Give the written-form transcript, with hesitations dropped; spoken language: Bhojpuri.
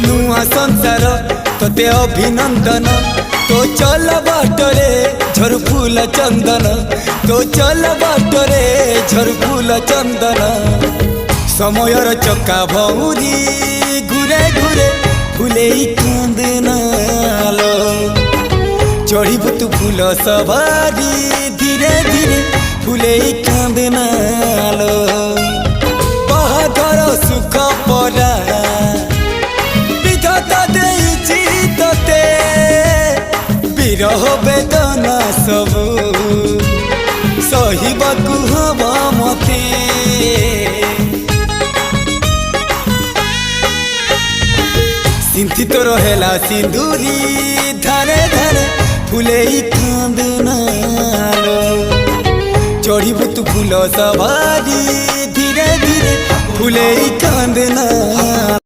नुआ संसार तोते अभिनंदन तो चल बाटरे झर फूल चंदन तो चल बाटरे झर फूल चंदन समयर चक्का भौरी घुरे घुरे फुले कांदनालो चढ़ीबु तू फूल सवारी धीरे धीरे फुले कांदनालो बाहादर सुख परा विधाता देइछि तोते विरह वेदना सबु सहिबाकु हवा मते सिंथी तो रहेला सिंदूरी धारे धारे फुले कांदनालो चढ़ीबु तू फूल सवारी धीरे धीरे फुले कांदना।